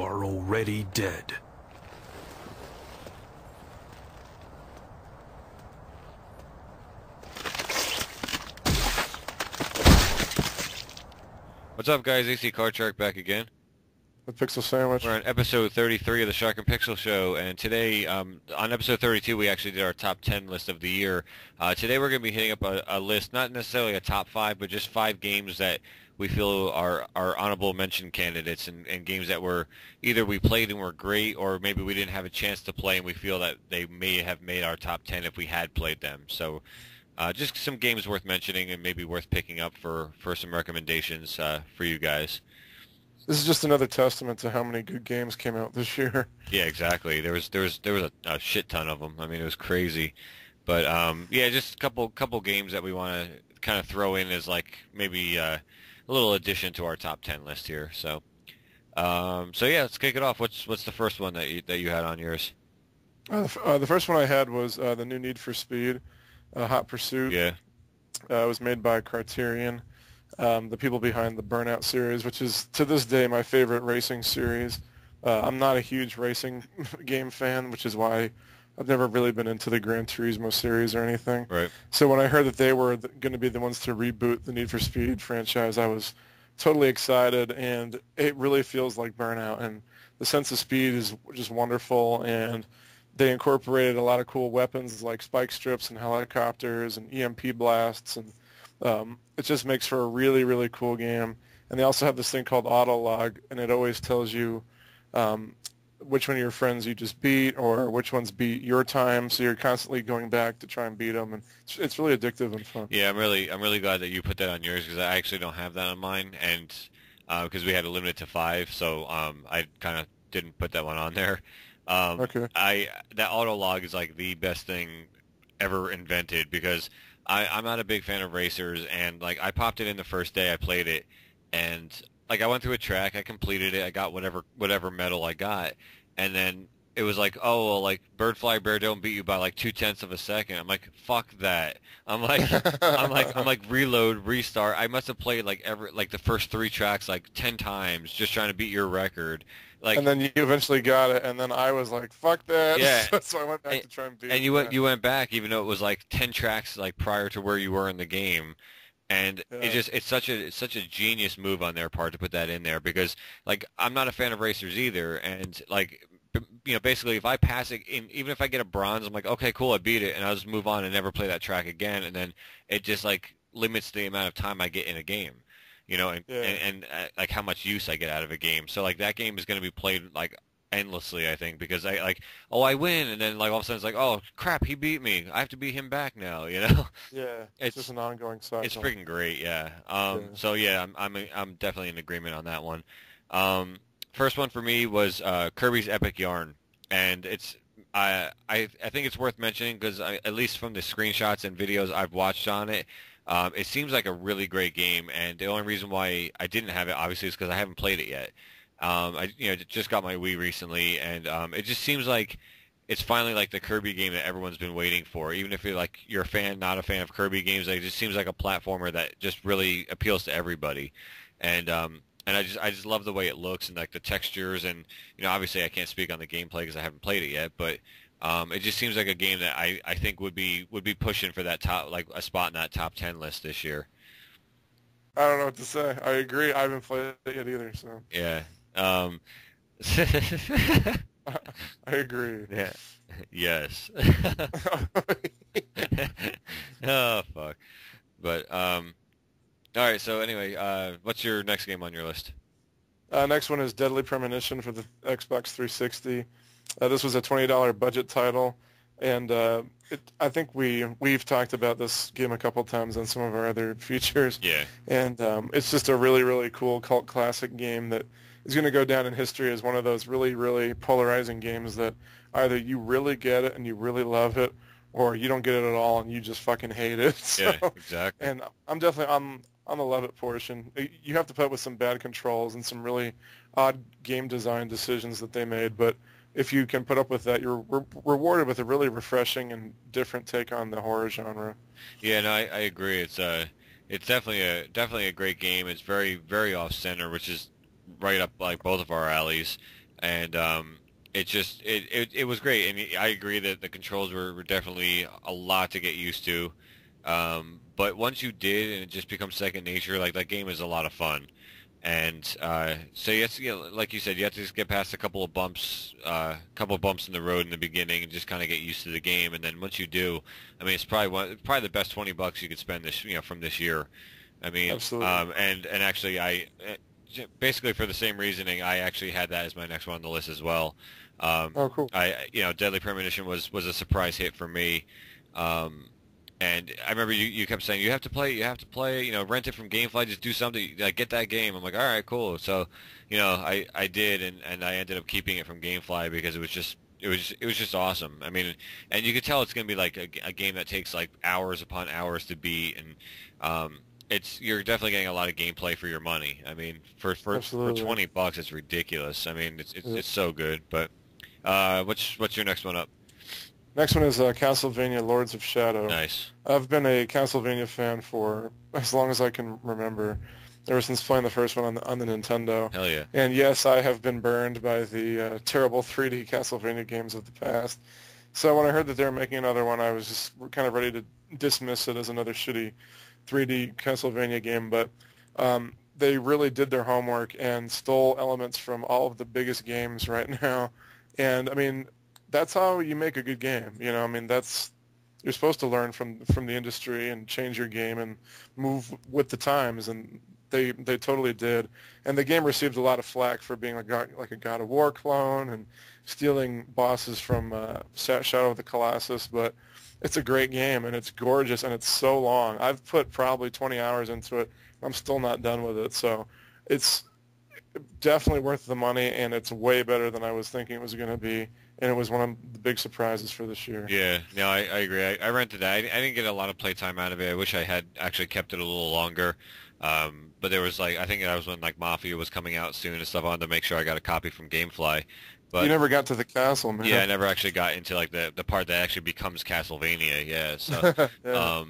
are already dead. What's up, guys? AC Card Shark back again. The Pixel Sandwich. We're on episode 33 of the Shark and Pixel Show, and today, on episode 32, we actually did our top 10 list of the year. Today we're going to be hitting up a list, not necessarily a top 5, but just 5 games that we feel are honorable mention candidates, and games that were either we played and were great, or maybe we didn't have a chance to play, and we feel that they may have made our top 10 if we had played them. So just some games worth mentioning and maybe worth picking up for some recommendations for you guys. This is just another testament to how many good games came out this year. Yeah, exactly. There was a shit ton of them. I mean, it was crazy. But yeah, just a couple games that we want to kind of throw in as like maybe a little addition to our top 10 list here. So so yeah, let's kick it off. What's the first one that you had on yours? The first one I had was the new Need for Speed, Hot Pursuit. Yeah. It was made by Criterion, the people behind the Burnout series, which is to this day my favorite racing series. I'm not a huge racing game fan, which is why I've never really been into the Gran Turismo series or anything. Right. So when I heard that they were going to be the ones to reboot the Need for Speed franchise, I was totally excited, and it really feels like Burnout, and the sense of speed is just wonderful, and they incorporated a lot of cool weapons like spike strips and helicopters and EMP blasts, and it just makes for a really, really cool game. And they also have this thing called Autolog, and it always tells you which one of your friends you just beat or which ones beat your time, so you're constantly going back to try and beat them, and it's really addictive and fun. Yeah, I'm really glad that you put that on yours because I actually don't have that on mine, and because we had to limit it to 5, so I kind of didn't put that one on there. Okay. That Autolog is like the best thing ever invented because I'm not a big fan of racers, and like I popped it in the first day I played it, and like I went through a track, I completed it, I got whatever medal I got, and then it was like, oh well, like Bird Fly Bear don't beat you by like 0.2 of a second. I'm like, fuck that. I'm like reload, restart. I must have played like the first 3 tracks like 10 times just trying to beat your record. Like, and then you eventually got it, and then I was like, "Fuck that!" Yeah. So I went back to try and beat. And you went back, even though it was like 10 tracks like prior to where you were in the game, and Yeah. it's such a genius move on their part to put that in there because like I'm not a fan of racers either, and like basically if I pass it, even if I get a bronze, I'm like, okay, cool, I beat it, and I'll just move on and never play that track again, and then it just like limits the amount of time I get in a game. And like how much use I get out of a game. So like that game is going to be played like endlessly, I think, because I like, oh, I win, and then like all of a sudden it's like, oh crap, he beat me. I have to beat him back now. Yeah, it's just an ongoing cycle. It's freaking great, yeah. So yeah, I'm definitely in agreement on that one. First one for me was Kirby's Epic Yarn, and I think it's worth mentioning because at least from the screenshots and videos I've watched on it. It seems like a really great game, and the only reason why I didn't have it, obviously, is because I haven't played it yet. I just got my Wii recently, and it just seems like it's finally like the Kirby game that everyone's been waiting for. Even if you're a fan, not a fan of Kirby games, like, it just seems like a platformer that just really appeals to everybody. And I just love the way it looks and like the textures, and obviously I can't speak on the gameplay because I haven't played it yet, but. It just seems like a game that I think would be pushing for that top, like a spot in that top 10 list this year. I don't know what to say. I agree. I haven't played it yet either, so. Yeah. I agree. Yeah. Yes. Oh fuck. But all right. So anyway, what's your next game on your list? Next one is Deadly Premonition for the Xbox 360. This was a $20 budget title, and I think we've talked about this game a couple times on some of our other features. Yeah. And it's just a really, really cool cult classic game that is going to go down in history as one of those really, really polarizing games that either you really get it and you really love it, or you don't get it at all and you just fucking hate it. So, yeah, exactly. And I'm definitely on the love it portion. You have to put up with some bad controls and some really odd game design decisions that they made, but if you can put up with that, you're rewarded with a really refreshing and different take on the horror genre. Yeah, no, I agree. It's definitely a great game. It's very, very off center, which is right up like both of our alleys. and it was great. And I agree that the controls were definitely a lot to get used to. But once you did, and it just becomes second nature, like that game is a lot of fun. And so you have to, like you said, you have to just get past a couple of bumps in the road in the beginning, and just kind of get used to the game. And then once you do, I mean, it's probably the best $20 you could spend from this year. I mean, Absolutely. and actually, basically for the same reasoning, I actually had that as my next one on the list as well. Oh, cool. Deadly Premonition was a surprise hit for me. And I remember you kept saying you have to play, rent it from GameFly, just do something, like get that game. I'm like, all right, cool. So, I did, and I ended up keeping it from GameFly because it was just awesome. I mean, and you could tell it's gonna be like a game that takes like hours upon hours to beat, and you're definitely getting a lot of gameplay for your money. I mean, for Absolutely. $20, it's ridiculous. I mean, Yeah. it's so good. But what's your next one up? Next one is Castlevania Lords of Shadow. Nice. I've been a Castlevania fan for as long as I can remember, ever since playing the first one on the Nintendo. Hell yeah. And yes, I have been burned by the terrible 3D Castlevania games of the past. So when I heard that they were making another one, I was just kind of ready to dismiss it as another shitty 3D Castlevania game. But they really did their homework and stole elements from all of the biggest games right now. And I mean, that's how you make a good game. I mean, you're supposed to learn from the industry and change your game and move with the times, and they totally did. And the game received a lot of flack for being like a God of War clone and stealing bosses from Shadow of the Colossus, but it's a great game and it's gorgeous and it's so long. I've put probably 20 hours into it. I'm still not done with it, so it's definitely worth the money, and it's way better than I was thinking it was going to be, and it was one of the big surprises for this year. Yeah, no, I agree. I rented that. I didn't get a lot of playtime out of it. I wish I had actually kept it a little longer. But there was I think that was when like Mafia was coming out soon and stuff. I wanted to make sure I got a copy from GameFly. You But never got to the castle, man. yeah, I never actually got into like the part that actually becomes Castlevania. Yeah, so Yeah.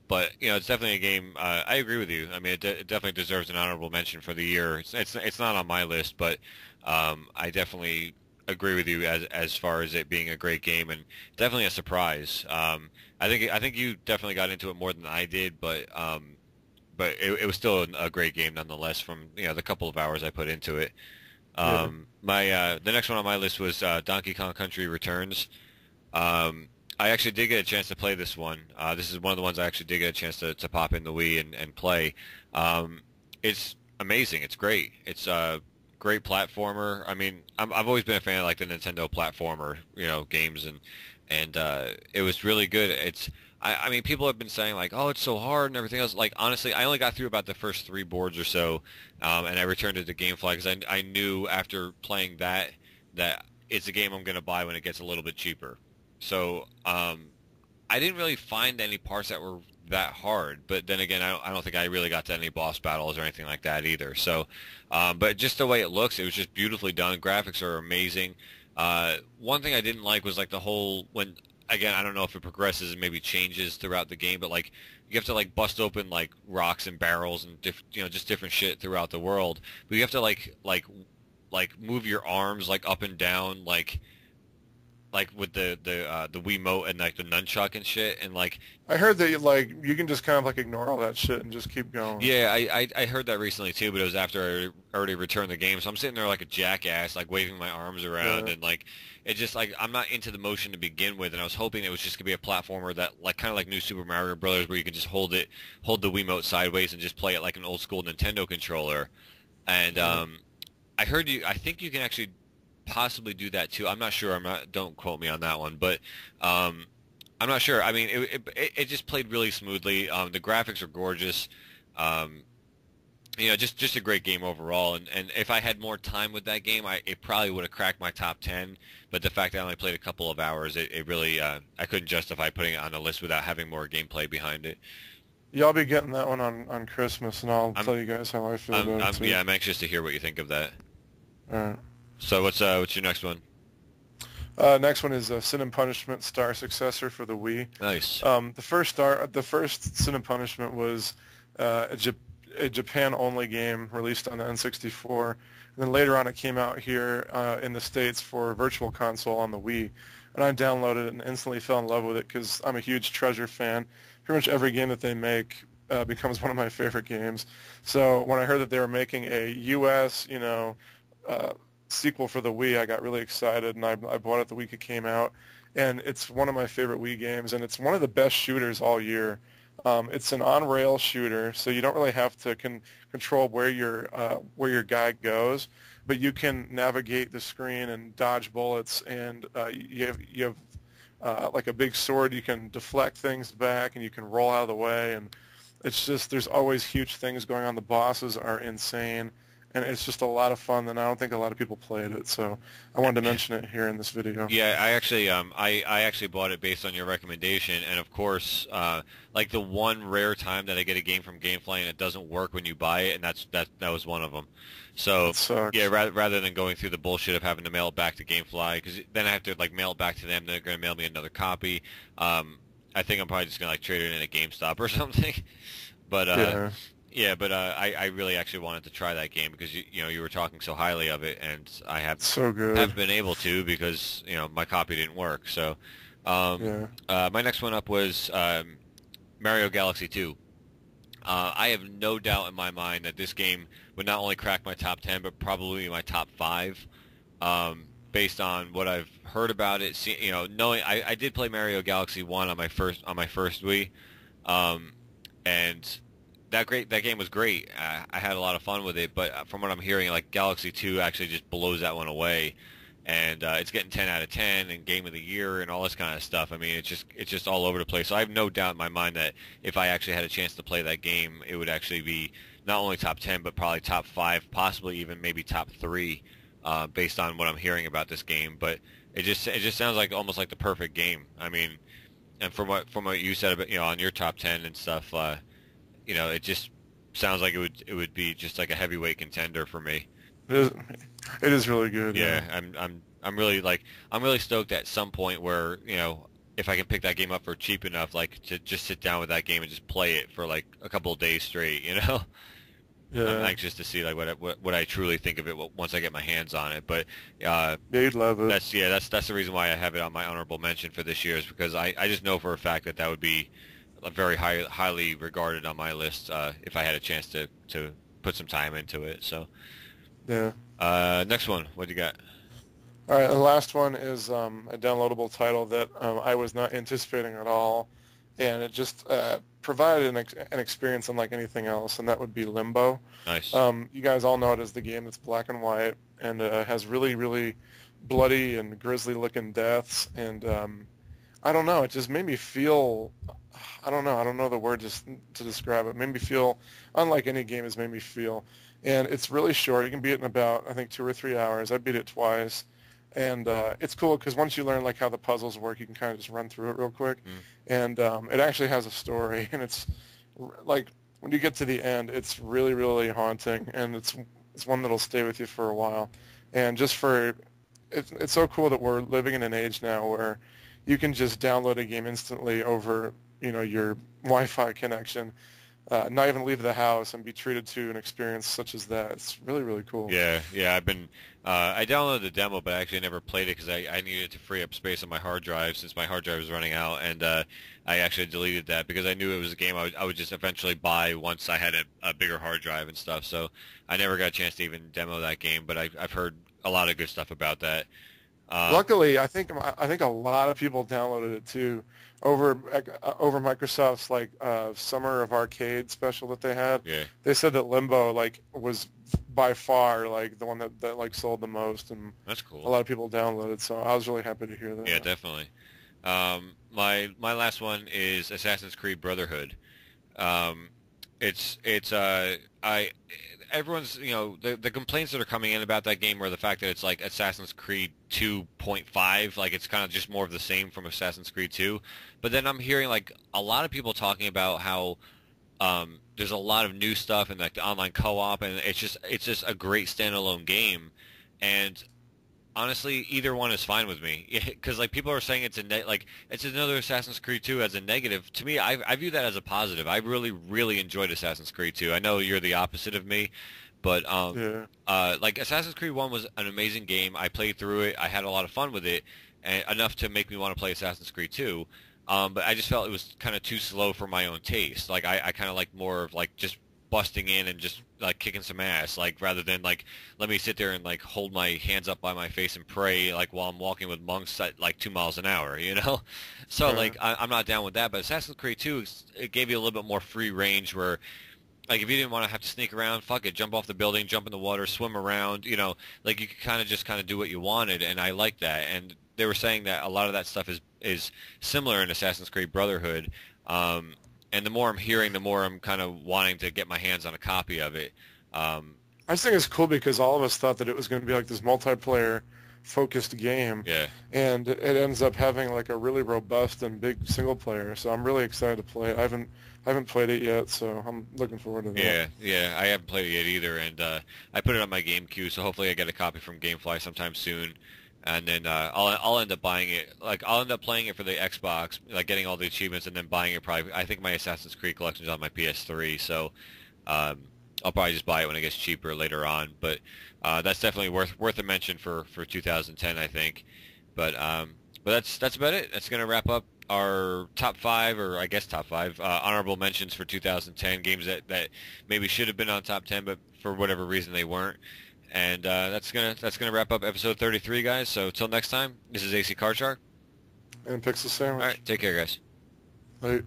but it's definitely a game. I agree with you. I mean, it definitely deserves an honorable mention for the year. It's not on my list, but I definitely agree with you as far as it being a great game and definitely a surprise. I think you definitely got into it more than I did, but it was still a great game nonetheless. From the couple of hours I put into it. Yeah. The next one on my list was Donkey Kong Country Returns. I actually did get a chance to play this one. This is one of the ones I actually did get a chance to pop in the Wii and play. It's amazing. It's great. It's a great platformer. I mean, I've always been a fan of like the Nintendo platformer, games, and it was really good. I mean, people have been saying like, oh, it's so hard and everything else. Like, honestly, I only got through about the first 3 boards or so, and I returned it to GameFly because I knew after playing that it's a game I'm going to buy when it gets a little bit cheaper. So I didn't really find any parts that were that hard, but then again, I don't think I really got to any boss battles or anything like that either. So, but just the way it looks, it was just beautifully done. Graphics are amazing. One thing I didn't like was like the whole when again, I don't know if it progresses and maybe changes throughout the game, but like you have to like bust open like rocks and barrels and just different shit throughout the world. But you have to like move your arms like up and down like with the Wiimote and like the nunchuck and shit and like I heard that you can just kind of like ignore all that shit and just keep going. yeah, I heard that recently too, but it was after I already returned the game, so I'm sitting there like a jackass, like waving my arms around, Yeah. and like it just like I'm not into the motion to begin with, and I was hoping it was just gonna be a platformer that like kind of like New Super Mario Brothers, where you can just hold the Wiimote sideways and just play it like an old school Nintendo controller. And Yeah. I think you can actually possibly do that too. I'm not sure. Don't quote me on that one, but I'm not sure. I mean, it just played really smoothly. The graphics are gorgeous. Um, just a great game overall. And if I had more time with that game, it probably would have cracked my top 10. But the fact that I only played a couple of hours, it really I couldn't justify putting it on the list without having more gameplay behind it. Yeah, I'll be getting that one on Christmas, and I'll I'm tell you guys how I feel about it too. yeah, I'm anxious to hear what you think of that. All right. So what's your next one? Next one is Sin and Punishment Star Successor for the Wii. Nice. The first Sin and Punishment was a Japan-only game released on the N64. And then later on, it came out here in the States for Virtual Console on the Wii. And I downloaded it and instantly fell in love with it because I'm a huge Treasure fan. Pretty much every game that they make becomes one of my favorite games. So when I heard that they were making a U.S., sequel for the Wii, I got really excited, and I bought it the week it came out. And it's one of my favorite Wii games, and it's one of the best shooters all year. It's an on-rail shooter, so you don't really have to control where your guy goes, but you can navigate the screen and dodge bullets, and you have like a big sword. You can deflect things back, and you can roll out of the way, and it's just there's always huge things going on. The bosses are insane. And it's just a lot of fun, and I don't think a lot of people played it, so I wanted to mention it here in this video. Yeah, I actually bought it based on your recommendation, and of course, like the one rare time that I get a game from GameFly and it doesn't work when you buy it, and that was one of them. So yeah, rather than going through the bullshit of having to mail it back to GameFly, because then I have to like mail it back to them, they're going to mail me another copy. I think I'm probably just going to like trade it in at GameStop or something. But yeah, but I really actually wanted to try that game because you were talking so highly of it, and I haven't been able to because my copy didn't work. So my next one up was Mario Galaxy 2. I have no doubt in my mind that this game would not only crack my top 10, but probably my top 5, based on what I've heard about it. Knowing I did play Mario Galaxy 1 on my first Wii, and that game was great. I had a lot of fun with it, but from what I'm hearing, like Galaxy 2 actually just blows that one away, and it's getting 10 out of 10 and Game of the Year and all this kind of stuff. I mean, it's just all over the place. So I have no doubt in my mind that if I actually had a chance to play that game, it would actually be not only top 10, but probably top 5, possibly even maybe top 3, based on what I'm hearing about this game. But it just sounds like almost like the perfect game. I mean, and from what you said about on your top 10 and stuff. It just sounds like it would be just like a heavyweight contender for me. It is really good. Yeah, I'm really stoked at some point where if I can pick that game up for cheap enough, like to just sit down with that game and just play it for like a couple of days straight. Yeah. I'm anxious to see like what I truly think of it once I get my hands on it. But you'd love it. That's the reason why I have it on my honorable mention for this year, is because I just know for a fact that would be very highly regarded on my list if I had a chance to put some time into it. So yeah. Next one, what do you got? All right, the last one is a downloadable title that I was not anticipating at all, and it just provided an experience unlike anything else, and that would be Limbo. Nice. You guys all know it as the game that's black and white and has really, really bloody and grisly-looking deaths, and I don't know, it just made me feel... I don't know the word just to describe it. It made me feel unlike any game has made me feel. And it's really short. You can beat it in about, I think, 2 or 3 hours. I beat it twice. And it's cool because once you learn like how the puzzles work, you can kind of just run through it real quick. And it actually has a story. And it's like when you get to the end, it's really, really haunting. And it's one that'll stay with you for a while. And just it's so cool that we're living in an age now where you can just download a game instantly over your Wi-Fi connection, not even leave the house and be treated to an experience such as that. It's really, really cool. Yeah. I've been I downloaded the demo, but I actually never played it because I needed to free up space on my hard drive since my hard drive was running out, and I actually deleted that because I knew it was a game I would just eventually buy once I had a bigger hard drive and stuff. So I never got a chance to even demo that game, but I've heard a lot of good stuff about that. Luckily, I think a lot of people downloaded it too over Microsoft's like Summer of Arcade special that they had. Yeah. They said that Limbo like was by far like the one that like sold the most, and that's cool. A lot of people downloaded, so I was really happy to hear that. Yeah, definitely. My last one is Assassin's Creed Brotherhood. Everyone's the complaints that are coming in about that game are the fact that it's like Assassin's Creed 2.5, like it's kind of just more of the same from Assassin's Creed 2. But then I'm hearing like a lot of people talking about how there's a lot of new stuff and like the online co-op, and it's just a great standalone game. And honestly, either one is fine with me. Because like people are saying it's like it's another Assassin's Creed 2 as a negative. To me, I view that as a positive. I really enjoyed Assassin's Creed 2. I know you're the opposite of me, but Yeah. like Assassin's Creed 1 was an amazing game. I played through it. I had a lot of fun with it, and enough to make me want to play Assassin's Creed 2. But I just felt it was kind of too slow for my own taste. Like I kind of like more of like just busting in and just like kicking some ass, like rather than like let me sit there and like hold my hands up by my face and pray like while I'm walking with monks at like 2 miles an hour, you know? So Right. like I'm not down with that. But Assassin's Creed 2, it gave you a little bit more free range where like if you didn't want to have to sneak around, fuck it, jump off the building, jump in the water, swim around, you know, like you could kind of do what you wanted, and I like that. And they were saying that a lot of that stuff is similar in Assassin's Creed Brotherhood. Um, and the more I'm hearing, the more I'm kind of wanting to get my hands on a copy of it. Um, I just think it's cool because all of us thought that it was going to be like this multiplayer focused game, yeah, and it ends up having like a really robust and big single player. So I'm really excited to play it. I haven't played it yet, so I'm looking forward to that. yeah. I haven't played it yet either, and I put it on my game queue, so hopefully I get a copy from GameFly sometime soon. And then I'll end up buying it. Like I'll end up playing it for the Xbox, like getting all the achievements, and then buying it. Probably, I think my Assassin's Creed collection is on my PS3, so um, I'll probably just buy it when it gets cheaper later on. But that's definitely worth a mention for 2010, I think. But that's about it. That's gonna wrap up our top five, or I guess top five honorable mentions for 2010 games that maybe should have been on top 10, but for whatever reason they weren't. And that's gonna wrap up episode 33, guys. So till next time, this is AC Card Shark. And Pixel All Sandwich. right, take care, guys. Like,